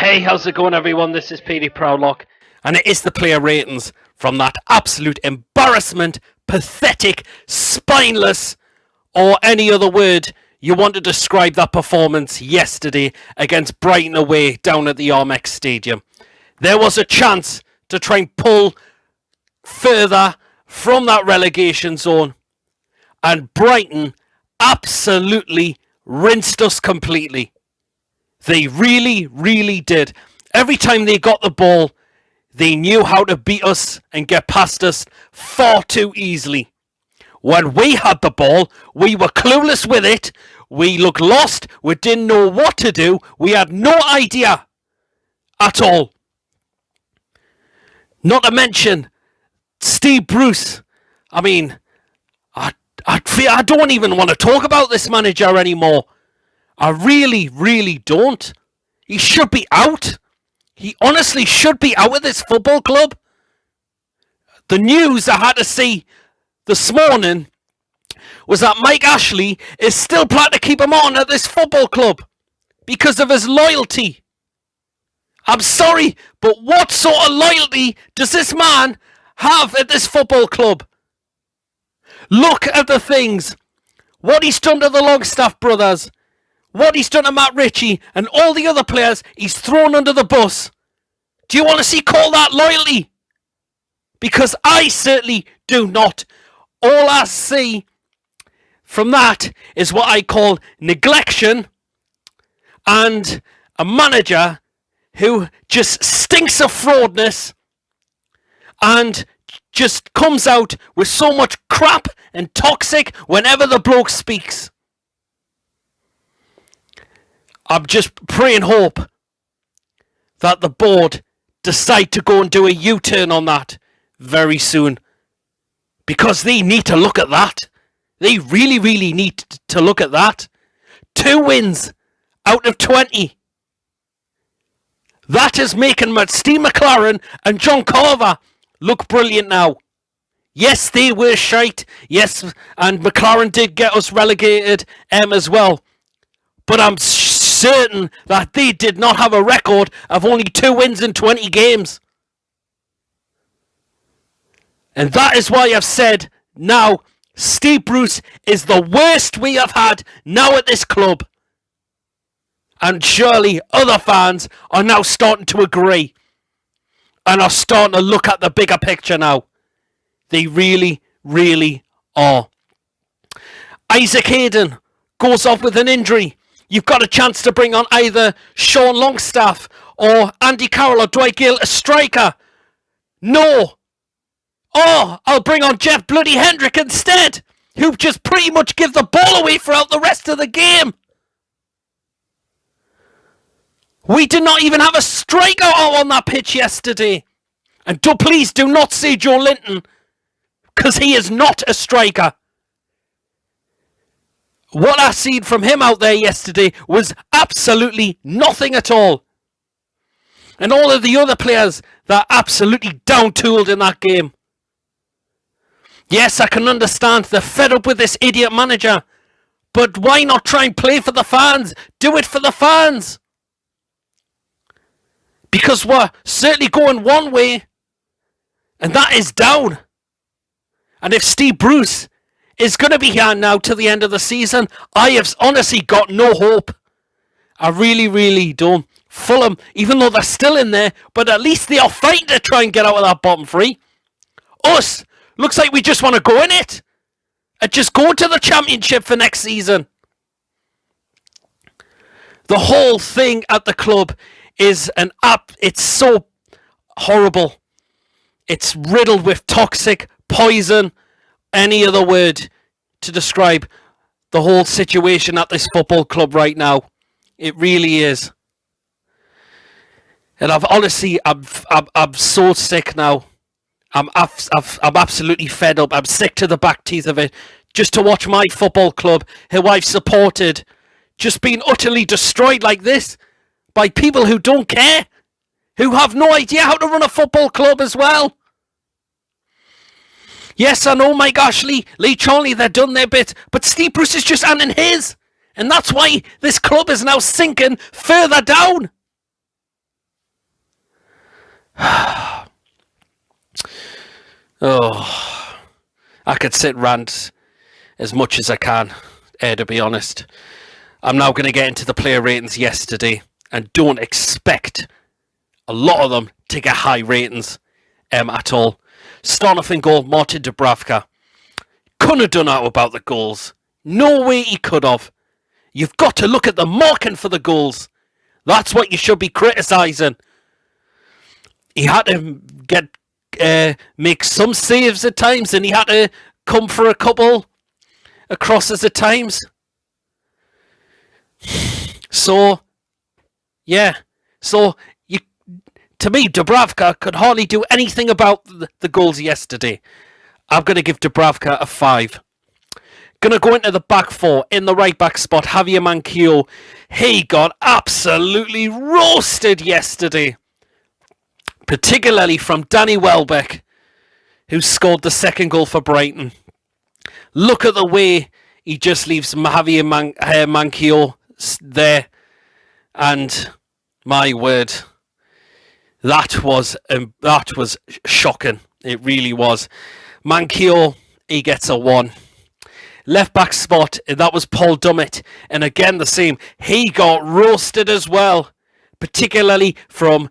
Hey, how's it going, everyone? This is PD Proudlock, and it is the player ratings from that absolute embarrassment, pathetic, spineless, or any other word you want to describe that performance yesterday against Brighton away down at the Amex Stadium. There was a chance to try and pull further from that relegation zone, and Brighton absolutely rinsed us completely. They really, really did. Every time they got the ball, they knew how to beat us and get past us far too easily. When we had the ball, we were clueless with it. We looked lost. We didn't know what to do. We had no idea at all. Not to mention Steve Bruce. I mean, I don't even want to talk about this manager anymore. I really, really don't. He should be out. He honestly should be out of this football club. The news I had to see this morning was that Mike Ashley is still planning to keep him on at this football club because of his loyalty. I'm sorry, but what sort of loyalty does this man have at this football club? Look at the things. What he's done to the Longstaff brothers. What he's done to Matt Ritchie and all the other players he's thrown under the bus. Do you want to see call that loyalty? Because I certainly do not. All I see from that is what I call neglection and a manager who just stinks of fraudness and just comes out with so much crap and toxic whenever the bloke speaks. I'm just pray and hope that the board decide to go and do a U-turn on that very soon. Because they need to look at that. They really, really need to look at that. 2 wins out of 20. That is making Steve McLaren and John Carver look brilliant now. Yes, they were shite. Yes, and McLaren did get us relegated as well. But I'm certain that they did not have a record of only 2 wins in 20 games. And that is why I've said now Steve Bruce is the worst we have had now at this club. And surely other fans are now starting to agree and are starting to look at the bigger picture now. They really, really are. Isaac Hayden goes off with an injury. You've got a chance to bring on either Sean Longstaff or Andy Carroll or Dwight Gale, a striker. No. Oh, I'll bring on Jeff Bloody Hendrick instead, who just pretty much give the ball away throughout the rest of the game. We did not even have a striker out on that pitch yesterday. And please do not say Joe Linton, because he is not a striker. What I seen from him out there yesterday was absolutely nothing at all. And all of the other players that absolutely down-tooled in that game. Yes, I can understand they're fed up with this idiot manager. But why not try and play for the fans? Do it for the fans. Because we're certainly going one way, and that is down. And if Steve Bruce is going to be here now till the end of the season, I have honestly got no hope. I really, really don't. Fulham, even though they're still in there, but at least they are fighting to try and get out of that bottom 3. Us, looks like we just want to go in it and just go to the championship for next season. The whole thing at the club is it's so horrible. It's riddled with toxic, poison, any other word to describe the whole situation at this football club right now. It really is. And I'm so sick now. I'm absolutely fed up. I'm sick to the back teeth of it. Just to watch my football club, who I've supported, just being utterly destroyed like this by people who don't care, who have no idea how to run a football club as well. Yes, I know Mike Ashley, Lee Charnley, they've done their bit, but Steve Bruce is just handing his. And that's why this club is now sinking further down. Oh, I could sit rant as much as I can, to be honest. I'm now going to get into the player ratings yesterday, and don't expect a lot of them to get high ratings at all. Start off in goal, Martin Dubravka. Couldn't have done out about the goals. No way he could have. You've got to look at the marking for the goals. That's what you should be criticising. He had to make some saves at times, and he had to come for a couple of crosses at times. So, yeah. So, to me, Dubravka could hardly do anything about the goals yesterday. I'm going to give Dubravka a 5. Going to go into the back four. In the right back spot, Javier Manquillo. He got absolutely roasted yesterday. Particularly from Danny Welbeck, who scored the second goal for Brighton. Look at the way he just leaves Javier Manquillo there. And, my word, that was shocking. It really was. Manquillo, he gets a 1. Left back spot, that was Paul Dummett. And again, the same. He got roasted as well. Particularly from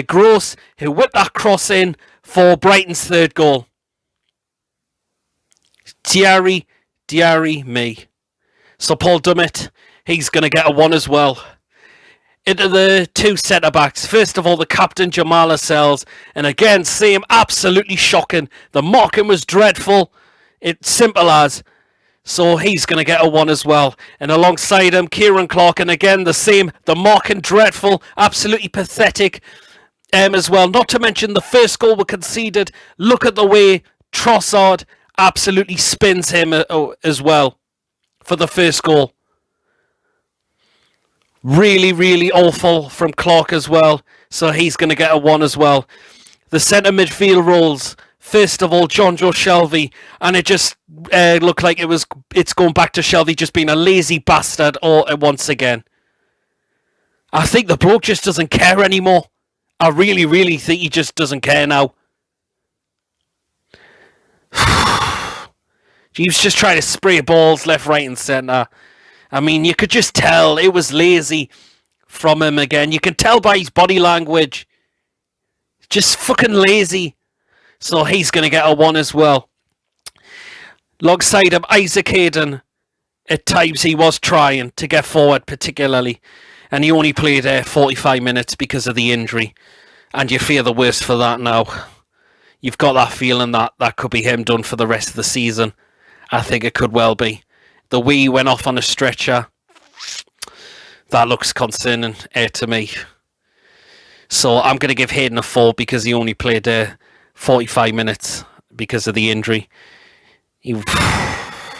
Gross, who whipped that cross in for Brighton's third goal. Diary me. So Paul Dummett, he's going to get a 1 as well. Into the two centre-backs. First of all, the captain, Jamal Lascelles. And again, same, absolutely shocking. The marking was dreadful. It's simple as. So he's going to get a 1 as well. And alongside him, Kieran Clark. And again, the same. The marking dreadful. Absolutely pathetic as well. Not to mention the first goal we conceded. Look at the way Trossard absolutely spins him as well for the first goal. Really, really awful from Clark as well. So he's going to get a 1 as well. The centre midfield roles. First of all, John Joe Shelvey, and it just looked like it's going back to Shelvey just being a lazy bastard once again. I think the bloke just doesn't care anymore. I really, really think he just doesn't care now. He was just trying to spray balls left, right and centre. I mean, you could just tell it was lazy from him again. You can tell by his body language. Just fucking lazy. So he's going to get a 1 as well. Alongside him, Isaac Hayden. At times he was trying to get forward particularly. And he only played 45 minutes because of the injury. And you fear the worst for that now. You've got that feeling that could be him done for the rest of the season. I think it could well be. The way he went off on a stretcher. That looks concerning to me. So I'm going to give Hayden a 4 because he only played 45 minutes because of the injury.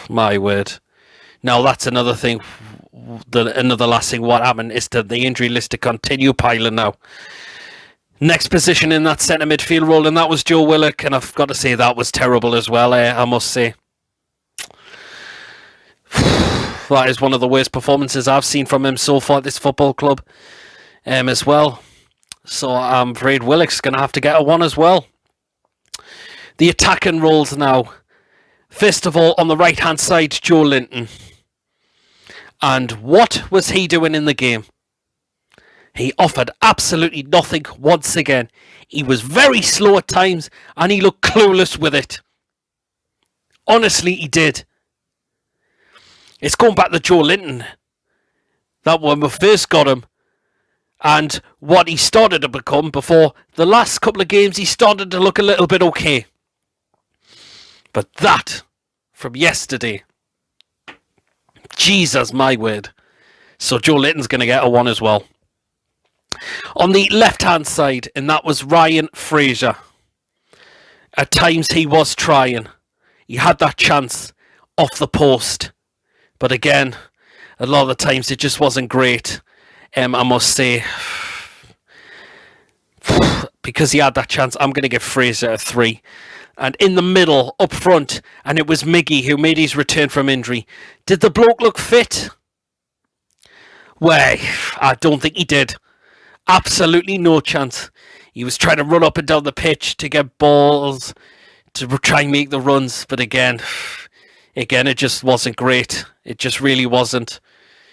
My word. Now that's another thing. Another last thing. What happened is that the injury list to continue piling now. Next position in that centre midfield role, and that was Joe Willock, and I've got to say that was terrible as well, I must say. That is one of the worst performances I've seen from him so far at this football club as well. So I'm afraid Willock's going to have to get a 1 as well. The attacking roles now. First of all, on the right-hand side, Joe Linton. And what was he doing in the game? He offered absolutely nothing once again. He was very slow at times, and he looked clueless with it. Honestly, he did. It's going back to Joe Linton. That when we first got him. And what he started to become before the last couple of games, he started to look a little bit okay. But that, from yesterday, Jesus, my word. So Joe Linton's going to get a 1 as well. On the left-hand side, and that was Ryan Fraser. At times he was trying. He had that chance off the post. But again, a lot of the times it just wasn't great, I must say. Because he had that chance, I'm going to give Fraser a 3. And in the middle, up front, and it was Miggy who made his return from injury. Did the bloke look fit? Well, I don't think he did. Absolutely no chance. He was trying to run up and down the pitch to get balls, to try and make the runs. But again, it just wasn't great. It just really wasn't.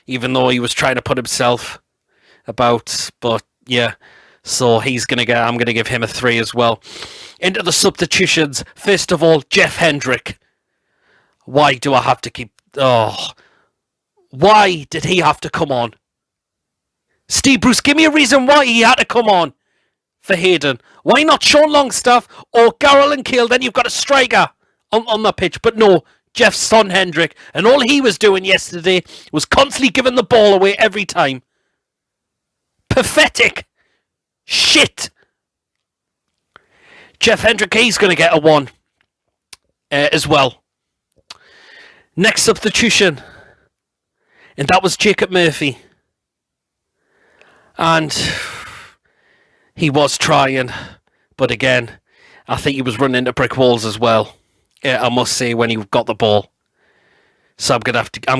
Even though he was trying to put himself about. But yeah, so I'm going to give him a 3 as well. Into the substitutions. First of all, Jeff Hendrick. Why do I have to keep... why did he have to come on? Steve Bruce, give me a reason why he had to come on for Hayden. Why not Sean Longstaff or Garrel and Keel? Then you've got a striker on the pitch. But no, Jeff's son Hendrick. And all he was doing yesterday was constantly giving the ball away every time. Pathetic. Shit. Jeff Hendrick, he's going to get a 1 as well. Next substitution, and that was Jacob Murphy. And he was trying, but again, I think he was running into brick walls as well. I must say, when he got the ball. So I'm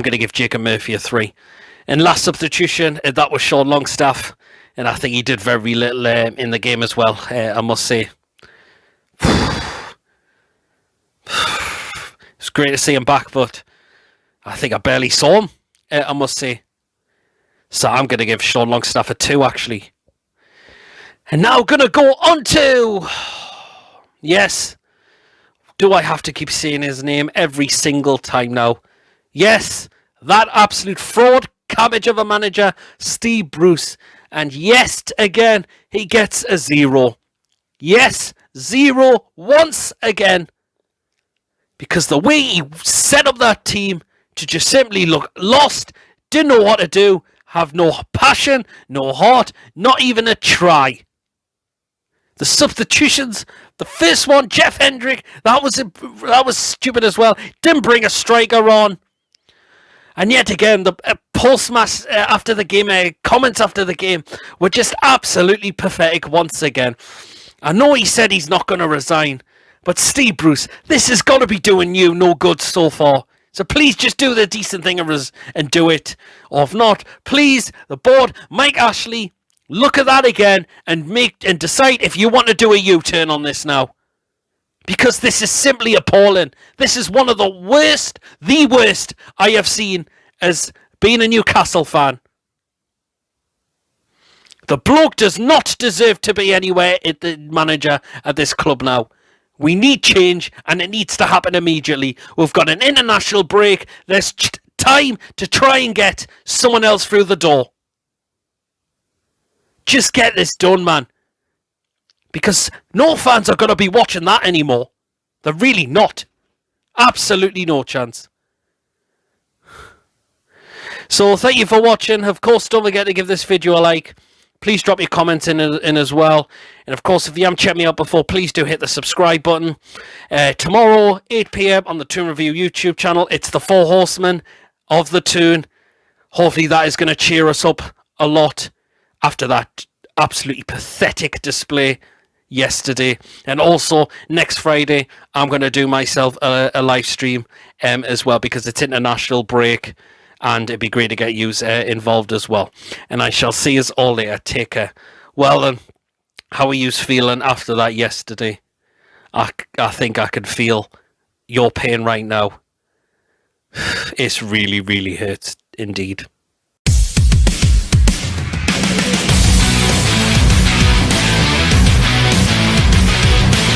gonna give Jacob Murphy a 3. And last substitution, that was Sean Longstaff, and I think he did very little in the game as well. I must say. It's great to see him back, but I think I barely saw him, I must say. So I'm going to give Sean Longstaff a 2, actually. And now going to go on to... Yes. Do I have to keep saying his name every single time now? Yes, that absolute fraud cabbage of a manager, Steve Bruce. And yes, again, he gets a 0. Yes, 0 once again. Because the way he set up that team to just simply look lost, didn't know what to do, have no passion, no heart, not even a try. The substitutions, the first one, Jeff Hendrick, that was stupid as well. Didn't bring a striker on. And yet again, the post-match after the game, comments after the game were just absolutely pathetic once again. I know he said he's not going to resign. But Steve Bruce, this has got to be doing you no good so far. So please just do the decent thing and do it. Or if not, please, the board, Mike Ashley, look at that again and decide if you want to do a U-turn on this now. Because this is simply appalling. This is one of the worst I have seen as being a Newcastle fan. The bloke does not deserve to be anywhere at the manager at this club now. We need change, and it needs to happen immediately. We've got an international break. There's time to try and get someone else through the door. Just get this done, man. Because no fans are going to be watching that anymore. They're really not. Absolutely no chance. So thank you for watching. Of course, don't forget to give this video a like. Please drop your comments in as well. And of course, if you haven't checked me out before, please do hit the subscribe button. Tomorrow, 8 PM on the Toon Review YouTube channel, it's the 4 Horsemen of the Toon. Hopefully that is going to cheer us up a lot after that absolutely pathetic display yesterday. And also, next Friday, I'm going to do myself a live stream as well, because it's international break. And it'd be great to get you involved as well. And I shall see you all later. Take care. Well then, how are you feeling after that yesterday? I think I can feel your pain right now. It's really, really hurts indeed.